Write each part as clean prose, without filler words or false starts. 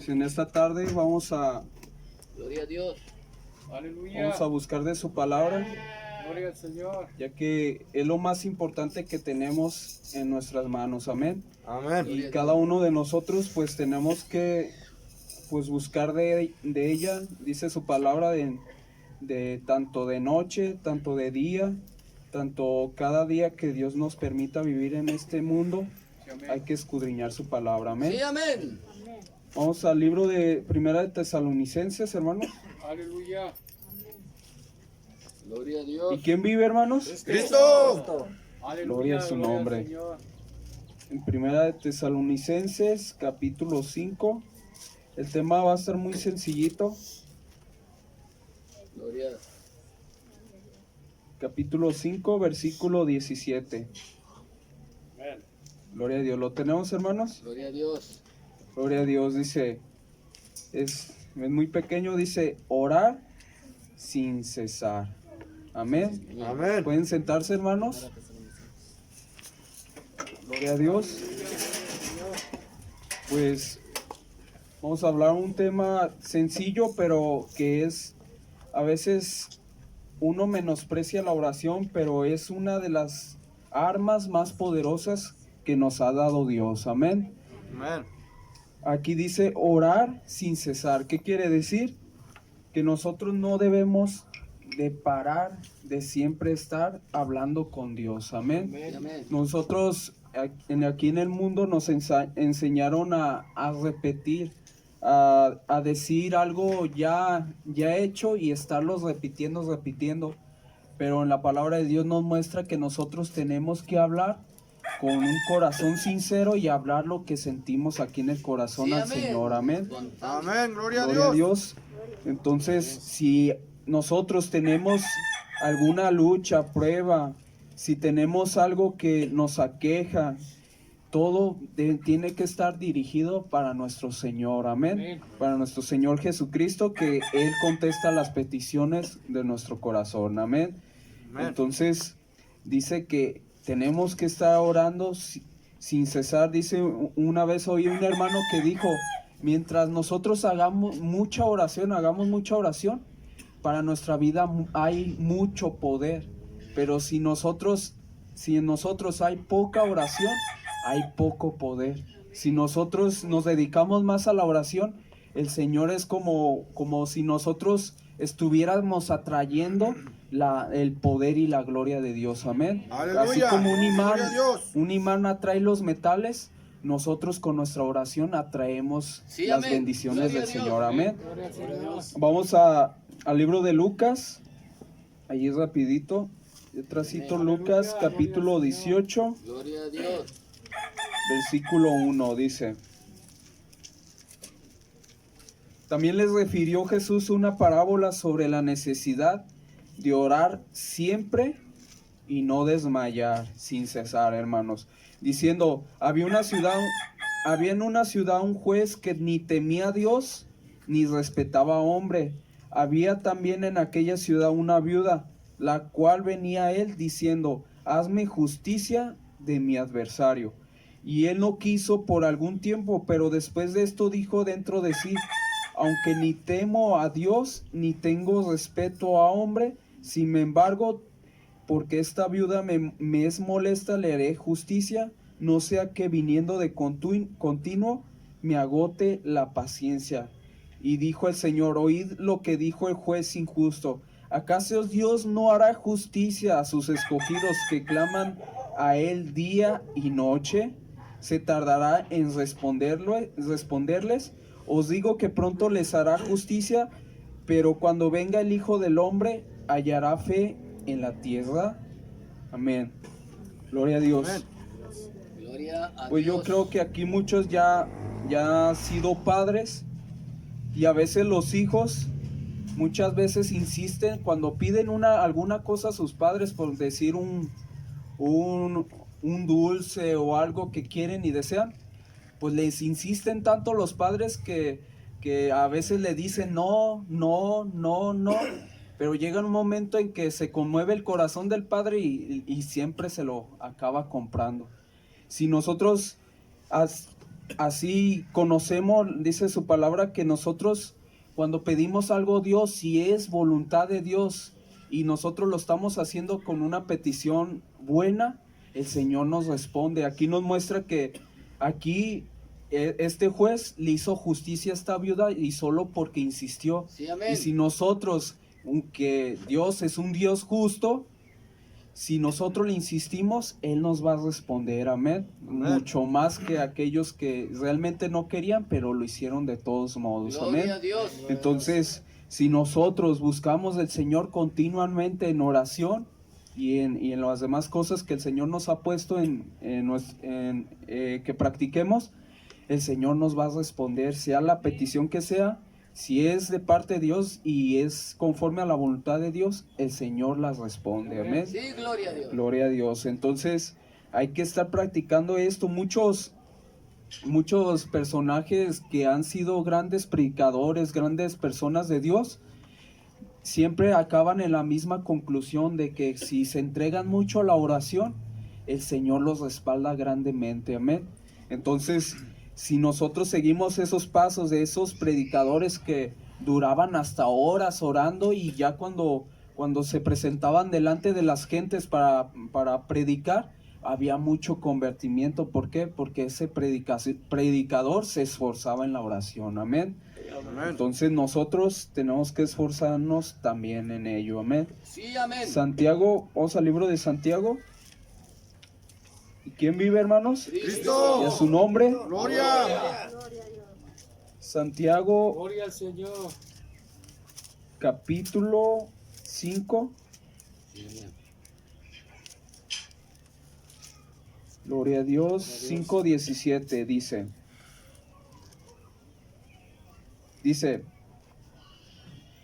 Pues en esta tarde Gloria a Dios. Aleluya. vamos a buscar de su palabra, Gloria al Señor. ya que es lo más importante que tenemos en nuestras manos, amén. Amén. Y cada uno de nosotros pues tenemos que pues buscar de ella, dice su palabra, de tanto de noche, tanto de día, tanto cada día que Dios nos permita vivir en este mundo, Sí, amén. hay que escudriñar su palabra, amén. Sí, amén. Vamos al libro de Primera de Tesalonicenses, hermanos. Aleluya. Gloria a ¿Y Dios. quién vive, hermanos? Cristo. Aleluya. Gloria a su Gloria al nombre. Señor. En Primera de Tesalonicenses, capítulo 5. El tema va a estar muy sencillito. Gloria. Capítulo 5, versículo 17. Amén. Gloria a Dios. ¿Lo tenemos, hermanos? Gloria a Dios. Gloria a Dios. Dice, es muy pequeño, dice, orar sin cesar. Amén. Amén. ¿Pueden sentarse, hermanos? Gloria a Dios. Pues vamos a hablar un tema sencillo, pero que es, a veces uno menosprecia la oración, pero es una de las armas más poderosas que nos ha dado Dios. Amén. Amén. Aquí dice orar sin cesar. ¿Qué quiere decir? Que nosotros no debemos de parar de siempre estar hablando con Dios. Amén. Amén. Nosotros aquí en el mundo nos enseñaron a repetir, a decir algo ya hecho y estarlos repitiendo. Pero en la palabra de Dios nos muestra que nosotros tenemos que hablar con un corazón sincero y hablar lo que sentimos aquí en el corazón Sí, al amén. Señor. Amén. Amén. Gloria a Gloria a Dios. Dios. Entonces, si nosotros tenemos alguna lucha, prueba, si tenemos algo que nos aqueja, todo tiene que estar dirigido para nuestro Señor, amén. Amén. Para nuestro Señor Jesucristo, que Él contesta las peticiones de nuestro corazón, amén. Amén. Entonces, dice que tenemos que estar orando sin cesar. Dice, una vez oí un hermano que dijo, mientras nosotros hagamos mucha oración, para nuestra vida hay mucho poder. Pero si en nosotros hay poca oración, hay poco poder. Si nosotros nos dedicamos más a la oración, el Señor es como si nosotros estuviéramos atrayendo el poder y la gloria de Dios, amén. Aleluya. Así como Gloria a Dios. un imán atrae los metales, nosotros con nuestra oración atraemos Sí, las amén. bendiciones Gloria del a Dios. Señor, amén. Gloria al Señor. Vamos al libro de Lucas, allí rapidito, detrásito, Amén. Lucas Aleluya, capítulo gloria al Señor. 18, Gloria a Dios. versículo 1, dice: También les refirió Jesús una parábola sobre la necesidad de orar siempre y no desmayar sin cesar, hermanos, diciendo, había en una ciudad un juez que ni temía a Dios ni respetaba a hombre. Había también en aquella ciudad una viuda, la cual venía a él diciendo, hazme justicia de mi adversario. Y él no quiso por algún tiempo, pero después de esto dijo dentro de sí, aunque ni temo a Dios, ni tengo respeto a hombre, sin embargo, porque esta viuda me es molesta, le haré justicia, no sea que viniendo de continuo me agote la paciencia. Y dijo el Señor, oíd lo que dijo el juez injusto. ¿Acaso Dios no hará justicia a sus escogidos que claman a él día y noche? ¿Se tardará en responderles? Os digo que pronto les hará justicia, pero cuando venga el Hijo del Hombre, ¿hallará fe en la tierra? Amén. Gloria a Dios. Amén. Gloria a Pues Dios. yo creo que aquí muchos ya han sido padres y a veces los hijos muchas veces insisten cuando piden alguna cosa a sus padres, por decir un dulce o algo que quieren y desean, pues les insisten tanto los padres que a veces le dicen no, pero llega un momento en que se conmueve el corazón del padre y siempre se lo acaba comprando. Si nosotros así conocemos, dice su palabra, que nosotros cuando pedimos algo a Dios, si es voluntad de Dios y nosotros lo estamos haciendo con una petición buena, el Señor nos responde. Aquí nos muestra que aquí este juez le hizo justicia a esta viuda y solo porque insistió. Sí, amén. Y si nosotros, aunque Dios es un Dios justo, si nosotros le insistimos, Él nos va a responder, amén. Amén. Mucho más que aquellos que realmente no querían, pero lo hicieron de todos modos, Gloria amén. a Dios. Entonces, si nosotros buscamos del Señor continuamente en oración y en las demás cosas que el Señor nos ha puesto que practiquemos, el Señor nos va a responder, sea la petición que sea. Si es de parte de Dios y es conforme a la voluntad de Dios, el Señor las responde, amén. Sí, gloria a Dios. Gloria a Dios. Entonces hay que estar practicando esto. Muchos personajes que han sido grandes predicadores, grandes personas de Dios, siempre acaban en la misma conclusión de que si se entregan mucho a la oración, el Señor los respalda grandemente, amén. Entonces, si nosotros seguimos esos pasos de esos predicadores que duraban hasta horas orando, y ya cuando se presentaban delante de las gentes para predicar, había mucho convertimiento. ¿Por qué? Porque ese predicador se esforzaba en la oración, amén. Amén. Entonces nosotros tenemos que esforzarnos también en ello, amén. Sí, amén. Santiago, vamos al libro de Santiago. ¿Y quién vive, hermanos? Cristo. Y a su nombre, Gloria. Santiago Gloria al Señor. capítulo 5. Sí, amén. Gloria a Dios, 5:17 dice,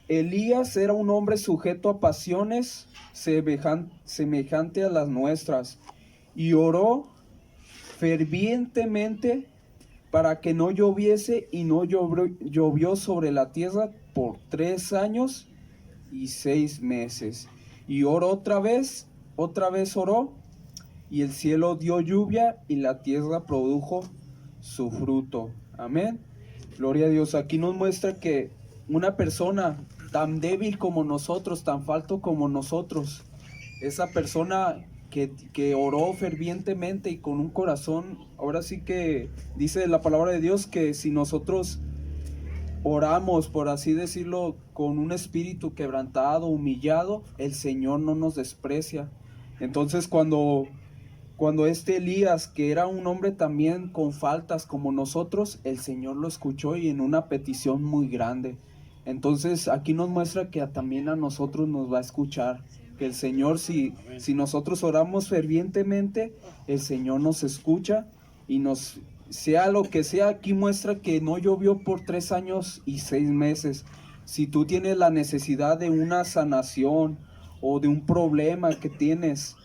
Elías era un hombre sujeto a pasiones semejante a las nuestras, y oró fervientemente para que no lloviese, y no llovió sobre la tierra por 3 años y 6 meses. Y oró otra vez oró, y el cielo dio lluvia y la tierra produjo su fruto. Amén. Gloria a Dios. Aquí nos muestra que una persona tan débil como nosotros, tan falto como nosotros, esa persona que oró fervientemente y con un corazón, ahora sí que dice la palabra de Dios que si nosotros oramos, por así decirlo, con un espíritu quebrantado, humillado, el Señor no nos desprecia. Entonces cuando este Elías, que era un hombre también con faltas como nosotros, el Señor lo escuchó y en una petición muy grande. Entonces aquí nos muestra que también a nosotros nos va a escuchar. Que el Señor, si nosotros oramos fervientemente, el Señor nos escucha y sea lo que sea. Aquí muestra que no llovió por 3 años y 6 meses. Si tú tienes la necesidad de una sanación o de un problema que tienes,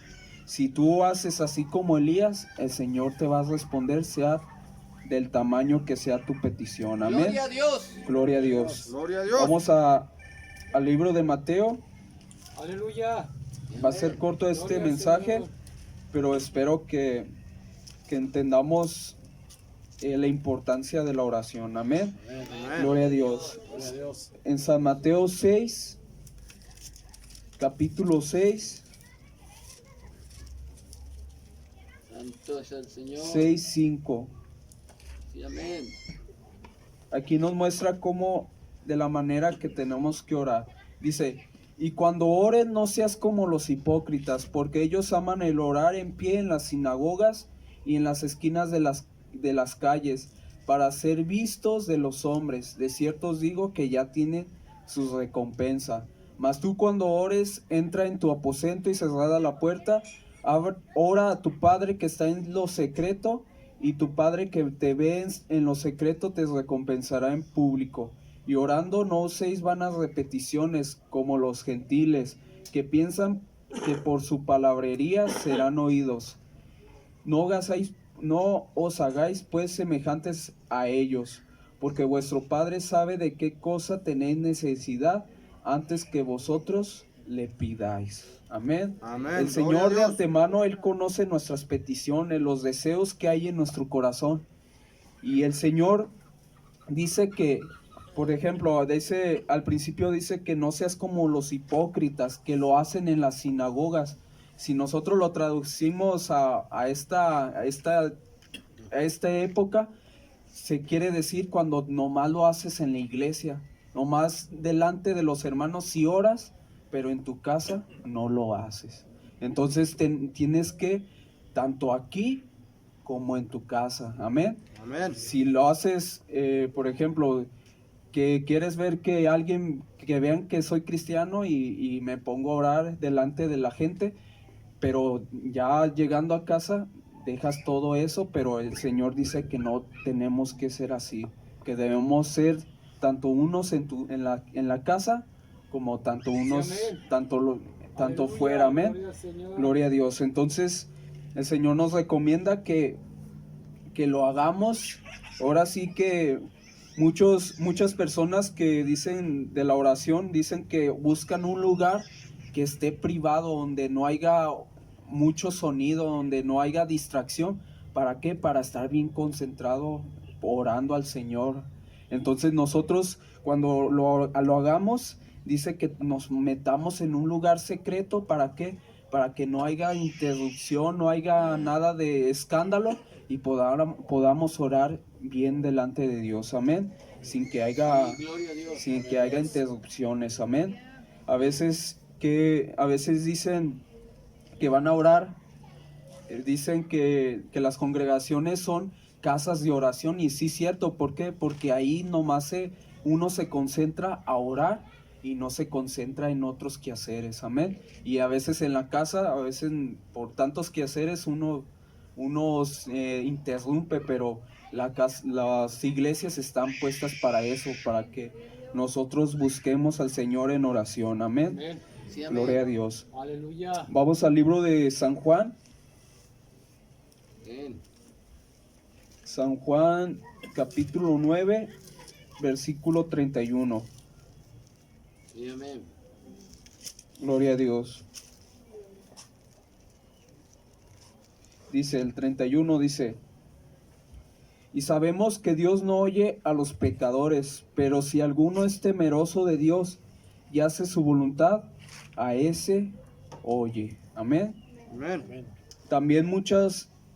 si tú haces así como Elías, el Señor te va a responder, sea del tamaño que sea tu petición. Amén. Gloria a Dios. Gloria a Dios. Gloria a Dios. Vamos al libro de Mateo. Aleluya. Va a ser corto este Gloria al mensaje, Señor. pero espero que entendamos la importancia de la oración. Amén. Amén. Amén. Gloria a Dios. Gloria a Dios. En San Mateo 6, capítulo 6, Santo es el Señor. 6:5. Sí, amén. Aquí nos muestra cómo, de la manera que tenemos que orar. Dice, y cuando ores no seas como los hipócritas, porque ellos aman el orar en pie en las sinagogas y en las esquinas de las calles, para ser vistos de los hombres. De cierto os digo que ya tienen su recompensa. Mas tú cuando ores, entra en tu aposento y cerrada la puerta, ora a tu Padre que está en lo secreto, y tu Padre que te ve en lo secreto te recompensará en público. Y orando no uséis vanas repeticiones como los gentiles, que piensan que por su palabrería serán oídos. No os hagáis pues semejantes a ellos, porque vuestro Padre sabe de qué cosa tenéis necesidad antes que vosotros le pidáis. Amén. Amén. El Gloria a Señor de Dios. antemano, Él conoce nuestras peticiones, los deseos que hay en nuestro corazón. Y el Señor dice que, por ejemplo, dice, al principio dice que no seas como los hipócritas que lo hacen en las sinagogas. Si nosotros lo traducimos a esta época, se quiere decir cuando nomás lo haces en la iglesia, nomás delante de los hermanos sí oras, pero en tu casa no lo haces. Entonces tienes que, tanto aquí como en tu casa, amén. Amén. Si lo haces, por ejemplo, que quieres ver que alguien, que vean que soy cristiano y me pongo a orar delante de la gente, pero ya llegando a casa dejas todo eso, pero el Señor dice que no tenemos que ser así, que debemos ser tanto unos en la casa como tanto unos, Sí, amén. tanto Aleluya, fuera, amén. Gloria al Señor. Gloria a Dios. Entonces, el Señor nos recomienda que lo hagamos. Ahora sí que muchas personas que dicen de la oración, dicen que buscan un lugar que esté privado, donde no haya mucho sonido, donde no haya distracción. ¿Para qué? Para estar bien concentrado orando al Señor. Entonces nosotros cuando lo hagamos, dice que nos metamos en un lugar secreto. ¿Para qué? Para que no haya interrupción, no haya nada de escándalo y podamos orar bien delante de Dios, amén, sin que haya, Sí, gloria a Dios. sin que haya interrupciones, amén. A veces dicen que van a orar, dicen que las congregaciones son casas de oración, y sí, cierto. ¿Por qué? Porque ahí nomás uno se concentra a orar y no se concentra en otros quehaceres, amén. Y a veces en la casa, a veces por tantos quehaceres uno interrumpe, pero las iglesias están puestas para eso, para que nosotros busquemos al Señor en oración, amén. Amén. Sí, amén. Gloria a Dios. Aleluya. Vamos al libro de San Juan. Amén. San Juan capítulo 9, versículo 31. Sí, amén. Gloria a Dios. Dice el 31, dice: y sabemos que Dios no oye a los pecadores, pero si alguno es temeroso de Dios y hace su voluntad, a ese oye. Amén. Amén. También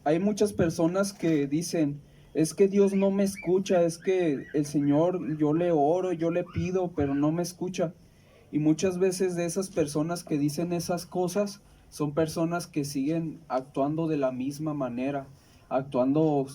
hay muchas personas que dicen: es que Dios no me escucha, es que el Señor, yo le oro, yo le pido, pero no me escucha. Y muchas veces de esas personas que dicen esas cosas son personas que siguen actuando de la misma manera, actuando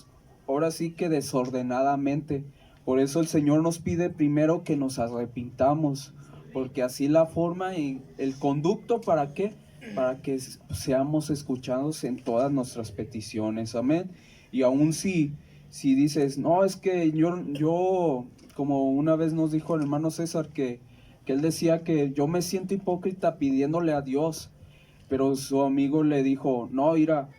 ahora sí que desordenadamente. Por eso el Señor nos pide primero que nos arrepintamos, porque así la forma y el conducto, ¿para qué? Para que seamos escuchados en todas nuestras peticiones, amén. Y aún si dices: no, es que yo, como una vez nos dijo el hermano César, que él decía que yo me siento hipócrita pidiéndole a Dios, pero su amigo le dijo: no, mira,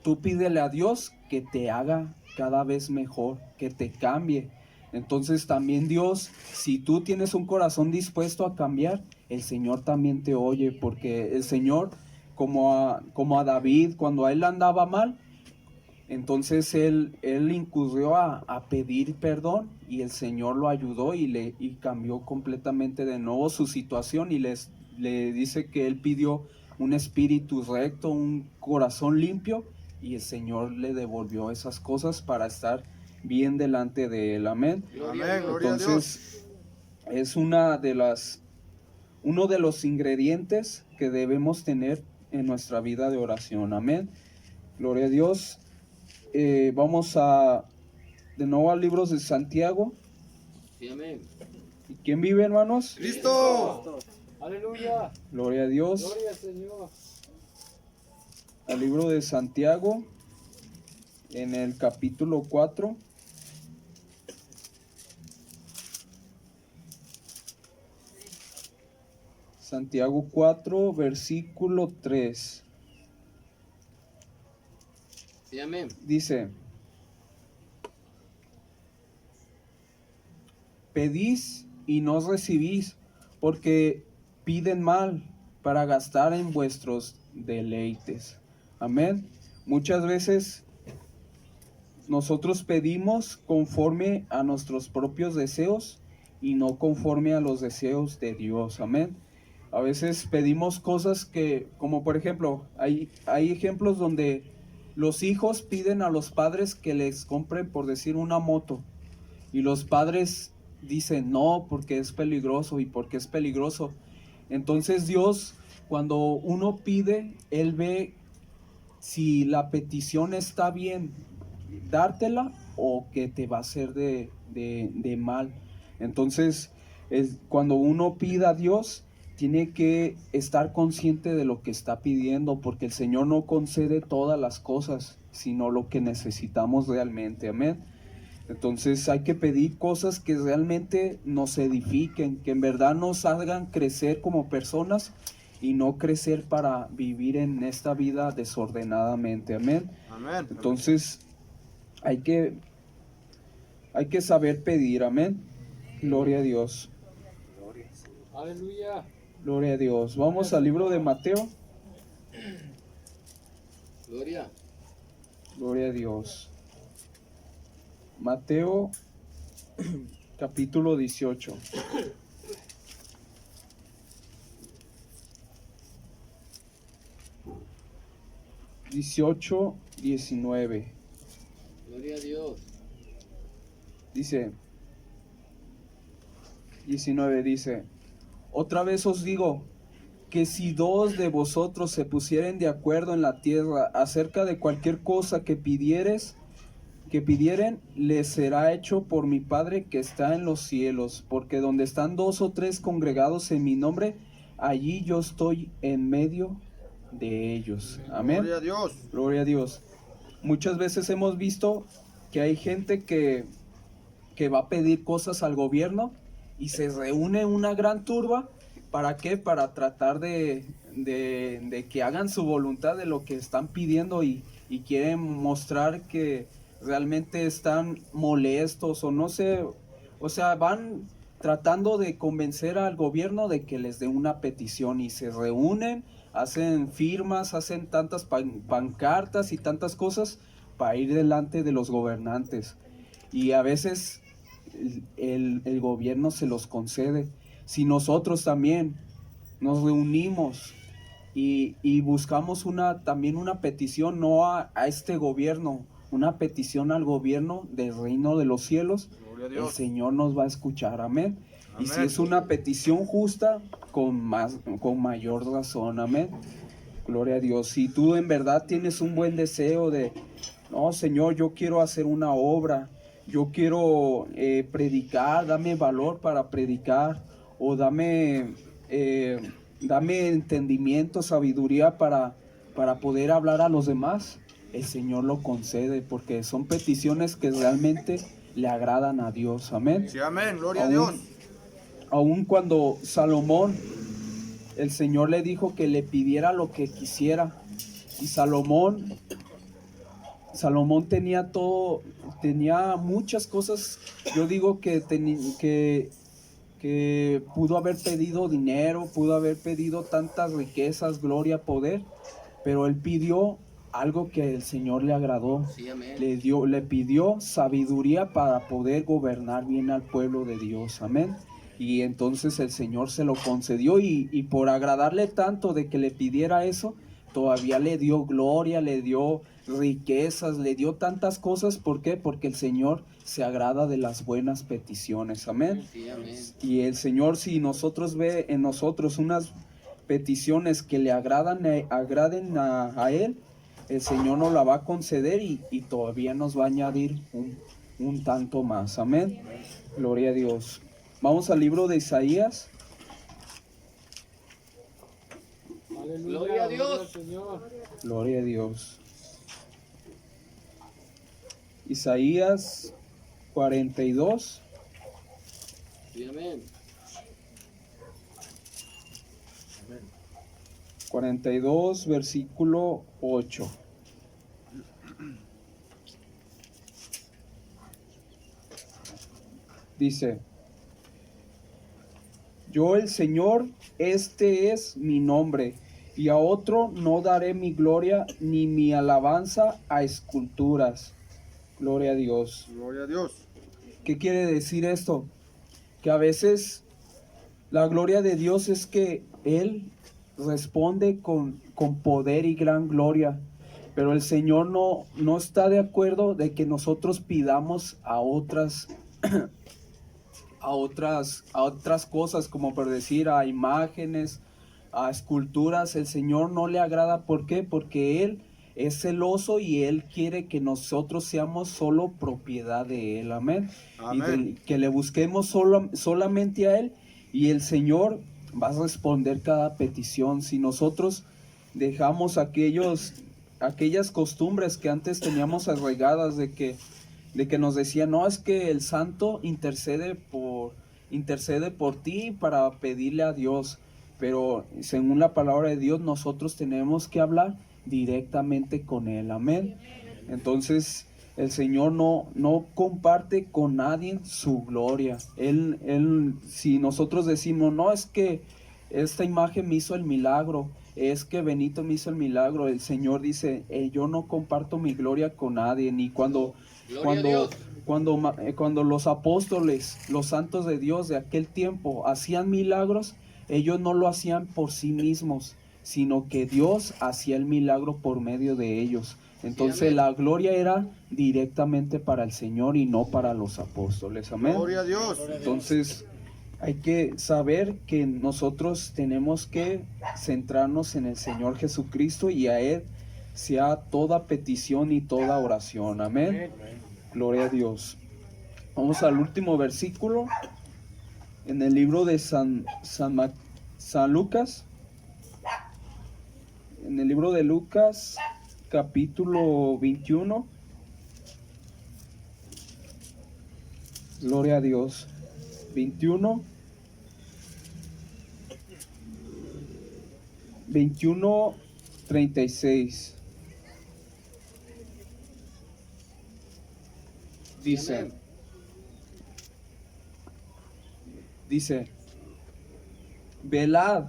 tú pídele a Dios que te haga cada vez mejor, que te cambie. Entonces también Dios, si tú tienes un corazón dispuesto a cambiar, el Señor también te oye, porque el Señor, como a David, cuando a él andaba mal, entonces él incurrió a pedir perdón, y el Señor lo ayudó y cambió completamente de nuevo su situación, y le dice que él pidió un espíritu recto, un corazón limpio, y el Señor le devolvió esas cosas para estar bien delante de él, amén. Gloria a Amén. Dios. Gloria a Dios. Entonces es uno de los ingredientes que debemos tener en nuestra vida de oración, amén. Gloria a Dios. Vamos de nuevo al libro de Santiago. Sí, amén. ¿Y quién vive, hermanos? Cristo. Aleluya. Gloria a Dios. Gloria al Señor. Al libro de Santiago, en el capítulo 4. Santiago 4, versículo 3. Sí, amén. Dice: pedís y no recibís, porque piden mal para gastar en vuestros deleites. Amén. Muchas veces nosotros pedimos conforme a nuestros propios deseos y no conforme a los deseos de Dios. Amén. A veces pedimos cosas que, como por ejemplo, hay ejemplos donde los hijos piden a los padres que les compren, por decir, una moto. Y los padres dicen, no, porque es peligroso y porque es peligroso. Entonces Dios, cuando uno pide, Él ve si la petición está bien, dártela o que te va a hacer de mal. Entonces, cuando uno pida a Dios, tiene que estar consciente de lo que está pidiendo, porque el Señor no concede todas las cosas, sino lo que necesitamos realmente. Amén. Entonces hay que pedir cosas que realmente nos edifiquen, que en verdad nos hagan crecer como personas y no crecer para vivir en esta vida desordenadamente. Amén. Amén. Entonces hay que saber pedir. Amén. Gloria a Dios. Aleluya. Gloria a Dios. Vamos al libro de Mateo. Gloria. Gloria a Dios. Mateo capítulo 18. Dieciocho, 19. Gloria a Dios. Dice, 19 dice, otra vez os digo que si dos de vosotros se pusieren de acuerdo en la tierra acerca de cualquier cosa que pidieren, les será hecho por mi Padre que está en los cielos, porque donde están dos o tres congregados en mi nombre, allí yo estoy en medio de ellos. Amén. Gloria a Dios. Gloria a Dios. Muchas veces hemos visto que hay gente que va a pedir cosas al gobierno y se reúne una gran turba. ¿Para qué? Para tratar de que hagan su voluntad de lo que están pidiendo y quieren mostrar que realmente están molestos o no sé, o sea, van tratando de convencer al gobierno de que les dé una petición y se reúnen, hacen firmas, hacen tantas pancartas y tantas cosas para ir delante de los gobernantes. Y a veces el gobierno se los concede. Si nosotros también nos reunimos y buscamos también una petición, no a este gobierno, una petición al gobierno del reino de los cielos, Gloria a el Dios. Señor nos va a escuchar. Amén. Y si Amén. es una petición justa, con mayor razón. Amén. Gloria a Dios. Si tú en verdad tienes un buen deseo de, no, Señor, yo quiero hacer una obra, yo quiero predicar, dame valor para predicar, o dame entendimiento, sabiduría para poder hablar a los demás, el Señor lo concede, porque son peticiones que realmente le agradan a Dios. Amén. Sí, amén. Gloria a Aún- Dios. Aún cuando Salomón, el Señor le dijo que le pidiera lo que quisiera, y Salomón tenía todo, tenía muchas cosas. Yo digo que pudo haber pedido dinero, pudo haber pedido tantas riquezas, gloria, poder, pero él pidió algo que el Señor le agradó. Sí, amén. Le pidió sabiduría para poder gobernar bien al pueblo de Dios. Amén. Y entonces el Señor se lo concedió, y por agradarle tanto de que le pidiera eso, todavía le dio gloria, le dio riquezas, le dio tantas cosas. ¿Por qué? Porque el Señor se agrada de las buenas peticiones. Amén. Sí, amén. Y el Señor, si nosotros ve en nosotros unas peticiones que le agraden a Él, el Señor nos la va a conceder, y todavía nos va a añadir un tanto más. Amén. Gloria a Dios. Vamos al libro de Isaías. Aleluya. Gloria a Dios. Gloria al Señor. Gloria a Dios. Isaías 42. Sí, amén. 42, versículo 8. Dice: Yo el Señor, este es mi nombre, y a otro no daré mi gloria ni mi alabanza a esculturas. Gloria a Dios. Gloria a Dios. ¿Qué quiere decir esto? Que a veces la gloria de Dios es que Él responde con poder y gran gloria, pero el Señor no está de acuerdo de que nosotros pidamos a otras a otras cosas, como por decir a imágenes, a esculturas. El Señor no le agrada. ¿Por qué? Porque Él es celoso y Él quiere que nosotros seamos solo propiedad de Él. Amén. Amén. Que le busquemos solamente a Él, y el Señor va a responder cada petición. Si nosotros dejamos aquellas costumbres que antes teníamos arraigadas de que nos decían, no, es que el santo intercede por ti para pedirle a Dios. Pero según la palabra de Dios, nosotros tenemos que hablar directamente con Él. Amén. Entonces el Señor no comparte con nadie su gloria. Si nosotros decimos, no, es que esta imagen me hizo el milagro, es que Benito me hizo el milagro, el Señor dice, yo no comparto mi gloria con nadie. Ni cuando los apóstoles, los santos de Dios de aquel tiempo hacían milagros, ellos no lo hacían por sí mismos, sino que Dios hacía el milagro por medio de ellos. Entonces la gloria era directamente para el Señor y no para los apóstoles. Amén. Gloria a Dios. Entonces hay que saber que nosotros tenemos que centrarnos en el Señor Jesucristo, y a Él sea toda petición y toda oración. Amén. Gloria a Dios. Vamos al último versículo en el libro de San Lucas. En el libro de Lucas, capítulo 21. Gloria a Dios. 21, 36. Dice, velad,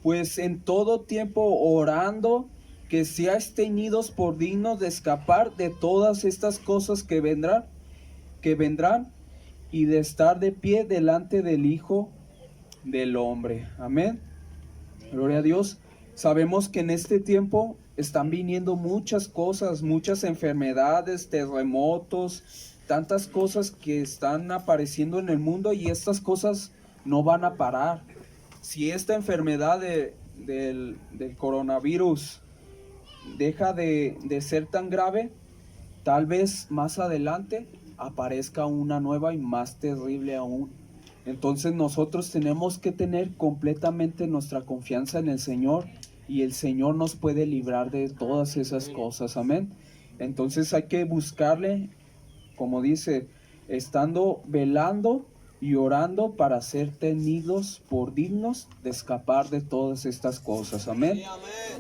pues en todo tiempo orando, que seáis tenidos por dignos de escapar de todas estas cosas que vendrán, y de estar de pie delante del Hijo del Hombre. Amén. Gloria a Dios. Sabemos que en este tiempo están viniendo muchas cosas, muchas enfermedades, terremotos, tantas cosas que están apareciendo en el mundo, y estas cosas no van a parar. Si esta enfermedad del coronavirus deja de ser tan grave, tal vez más adelante aparezca una nueva y más terrible aún. Entonces nosotros tenemos que tener completamente nuestra confianza en el Señor, y el Señor nos puede librar de todas esas cosas. Amén. Entonces hay que buscarle, como dice, estando velando y orando para ser tenidos por dignos de escapar de todas estas cosas. Amén.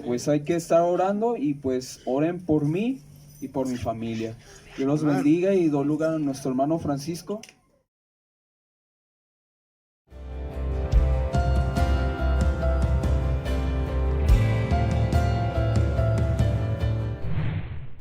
Pues hay que estar orando, y pues oren por mí y por mi familia. Dios los bendiga, y doy lugar a nuestro hermano Francisco.